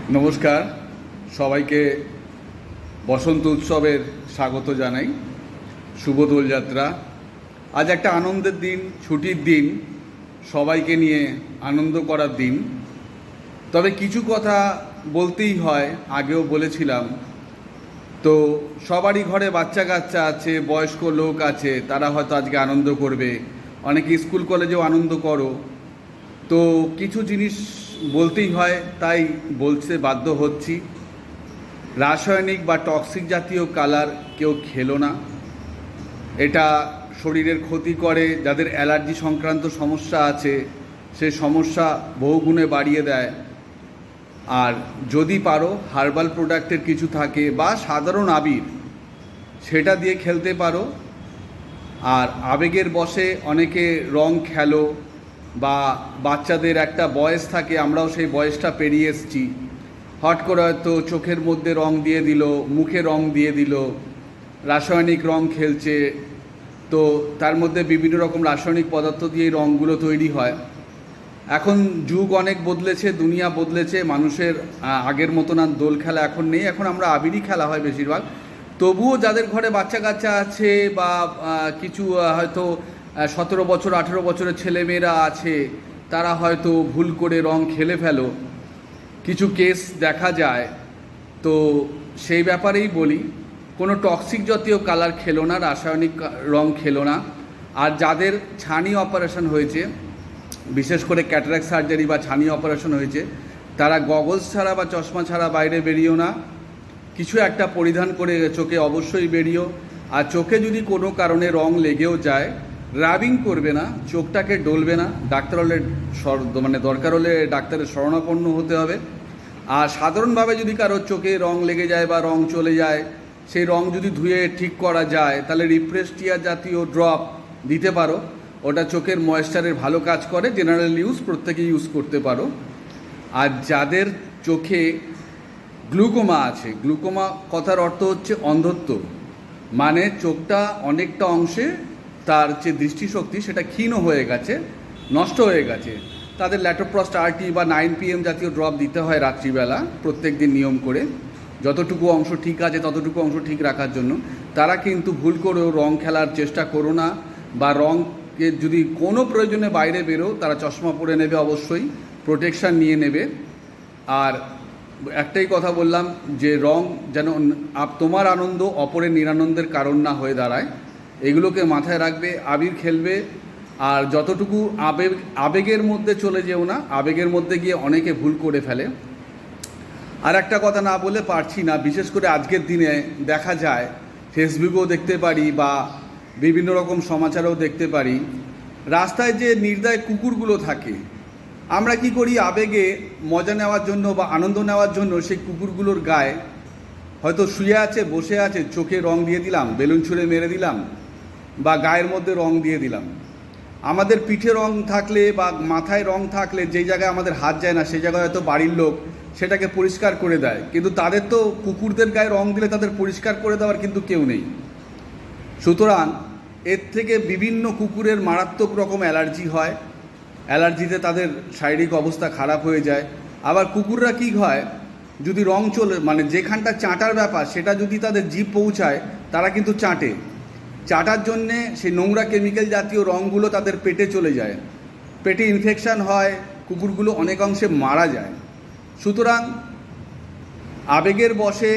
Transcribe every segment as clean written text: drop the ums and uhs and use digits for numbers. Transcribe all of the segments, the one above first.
নমস্কার, সবাইকে বসন্ত উৎসবের স্বাগত জানাই। শুভ দোলযাত্রা। আজ একটা আনন্দের দিন, ছুটির দিন, সবাইকে নিয়ে আনন্দ করার দিন। তবে কিছু কথা বলতেই হয়, আগেও বলেছিলাম। তো সবারই ঘরে বাচ্চা কাচ্চা আছে, বয়স্ক লোক আছে, তারা হয়তো আজকে আনন্দ করবে। অনেকে স্কুল কলেজেও আনন্দ করো। তো কিছু জিনিস বলতেই হয়, তাই বলতে বাধ্য হচ্ছি। রাসায়নিক বা টক্সিক জাতীয় কালার কেউ খেলো না। এটা শরীরের ক্ষতি করে। যাদের অ্যালার্জি সংক্রান্ত সমস্যা আছে, সে সমস্যা বহুগুণে বাড়িয়ে দেয়। আর যদি পারো হার্বাল প্রোডাক্টের কিছু থাকে বা সাধারণ আবির, সেটা দিয়ে খেলতে পারো। আর আবেগের বশে অনেকে রং খেলো, বা বাচ্চাদের একটা বয়স থাকে, আমরাও সেই বয়সটা পেরিয়ে এসেছি। হট করে হয়তো চোখের মধ্যে রং দিয়ে দিল, মুখে রং দিয়ে দিল, রাসায়নিক রং খেলছে। তো তার মধ্যে বিভিন্ন রকম রাসায়নিক পদার্থ দিয়ে এই রঙগুলো তৈরি হয়। এখন যুগ অনেক বদলেছে, দুনিয়া বদলেছে, মানুষের আগের মতন আর দোল খেলা এখন নেই। এখন আমরা আবিরই খেলা হয় বেশিরভাগ। তবুও যাদের ঘরে বাচ্চা কাচ্চা আছে, বা কিছু হয়তো 17 বছর 18 বছরের ছেলেমেয়েরা আছে, তারা হয়তো ভুল করে রং খেলে ফেলো। কিছু কেস দেখা যায়। তো সেই ব্যাপারেই বলি, কোনো টক্সিক জাতীয় কালার খেলো না, রাসায়নিক রং খেলো না। আর যাদের ছানি অপারেশন হয়েছে, বিশেষ করে ক্যাটারাক্ট সার্জারি বা ছানি অপারেশন হয়েছে, তারা গগলস ছাড়া বা চশমা ছাড়া বাইরে বেরিয়েও না। কিছু একটা পরিধান করে চোখে অবশ্যই বেরিয়েও। আর চোখে যদি কোনো কারণে রং লেগেও যায়, রাবিং করবে না, চোখটাকে ডলবে না। ডাক্তার হলে দরকার হলে ডাক্তারের শরণাপন্ন হতে হবে। আর সাধারণভাবে যদি কারো চোখে রং লেগে যায় বা রং চলে যায়, সেই রং যদি ধুয়ে ঠিক করা যায়, তাহলে রিফ্রেশটিয়ার জাতীয় ড্রপ দিতে পারো। ওটা চোখের ময়েশ্চারের ভালো কাজ করে। জেনারেল ইউজ প্রত্যেকেই ইউজ করতে পারো। আর যাদের চোখে গ্লুকোমা আছে, গ্লুকোমা কথার অর্থ হচ্ছে অন্ধত্ব, মানে চোখটা অনেকটা অংশে তার যে দৃষ্টিশক্তি সেটা ক্ষীণ হয়ে গেছে, নষ্ট হয়ে গেছে, তাদের ল্যাটোপ্রস্ট আরটি বা 9 PM জাতীয় ড্রপ দিতে হয় রাত্রিবেলা প্রত্যেক দিন নিয়ম করে, যতটুকু অংশ ঠিক আছে ততটুকু অংশ ঠিক রাখার জন্য। তারা কিন্তু ভুল করেও রং খেলার চেষ্টা করো না। বা রঙকে যদি কোনো প্রয়োজনে বাইরে বেরো, তারা চশমা পরে নেবে, অবশ্যই প্রোটেকশান নিয়ে নেবে। আর একটাই কথা বললাম, যে রং যেন তোমার আনন্দ অপরের নিরানন্দের কারণ না হয়ে দাঁড়ায়, এগুলোকে মাথায় রাখবে। আবির খেলবে। আর যতটুকু আবেগের মধ্যে চলে যেও না, আবেগের মধ্যে গিয়ে অনেকে ভুল করে ফেলে। আর একটা কথা না বলে পারছি না, বিশেষ করে আজকের দিনে দেখা যায়, ফেসবুকেও দেখতে পারি বা বিভিন্ন রকম সমাচারেও দেখতে পারি, রাস্তায় যে নির্দয় কুকুরগুলো থাকে, আমরা কি করি, আবেগে মজা নেওয়ার জন্য বা আনন্দ নেওয়ার জন্য সেই কুকুরগুলোর গায়ে হয়তো শুয়ে আছে, বসে আছে, চোখে রং দিয়ে দিলাম, বেলুন ছুঁড়ে মেরে দিলাম, বা গায়ের মধ্যে রং দিয়ে দিলাম। আমাদের পিঠে রং থাকলে বা মাথায় রং থাকলে, যেই জায়গায় আমাদের হাত যায় না, সেই জায়গায় হয়তো বাড়ির লোক সেটাকে পরিষ্কার করে দেয়। কিন্তু তাদের তো কুকুরদের গায়ে রং দিলে তাদের পরিষ্কার করে দেওয়ার কিন্তু কেউ নেই। সুতরাং এর থেকে বিভিন্ন কুকুরের মারাত্মক রকম অ্যালার্জি হয়। অ্যালার্জিতে তাদের শারীরিক অবস্থা খারাপ হয়ে যায়। আবার কুকুররা কী হয়, যদি রং চলে, মানে যেখানটা চাটার ব্যাপার, সেটা যদি তাদের জিভ পৌঁছায়, তারা কিন্তু চাটে। চাটার জন্যে সেই নোংরা কেমিক্যাল জাতীয় রঙগুলো তাদের পেটে চলে যায়, পেটে ইনফেকশান হয়, কুকুরগুলো অনেকাংশে মারা যায়। সুতরাং আবেগের বশে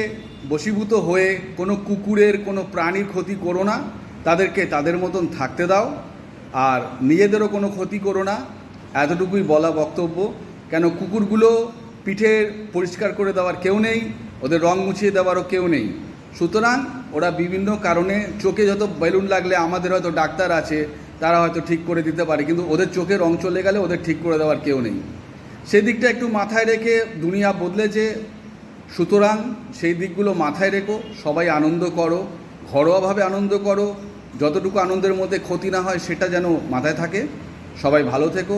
বশীভূত হয়ে কোনো কুকুরের, কোনো প্রাণীর ক্ষতি করো না। তাদেরকে তাদের মতন থাকতে দাও, আর নিজেদেরও কোনো ক্ষতি করো না। এতটুকুই বলা বক্তব্য। কেন, কুকুরগুলো পিঠে পরিষ্কার করে দেওয়ার কেউ নেই, ওদের রং মুছিয়ে দেওয়ারও কেউ নেই। সুতরাং ওরা বিভিন্ন কারণে, চোখে যত বেলুন লাগলে আমাদের হয়তো ডাক্তার আছে, তারা হয়তো ঠিক করে দিতে পারে, কিন্তু ওদের চোখে রং চলে গেলে ওদের ঠিক করে দেওয়ার কেউ নেই। সেই দিকটা একটু মাথায় রেখে, দুনিয়া বদলেছে, সুতরাং সেই দিকগুলো মাথায় রেখো। সবাই আনন্দ করো, ঘরোয়াভাবে আনন্দ করো, যতটুকু আনন্দের মধ্যে ক্ষতি না হয় সেটা যেন মাথায় থাকে। সবাই ভালো থেকো।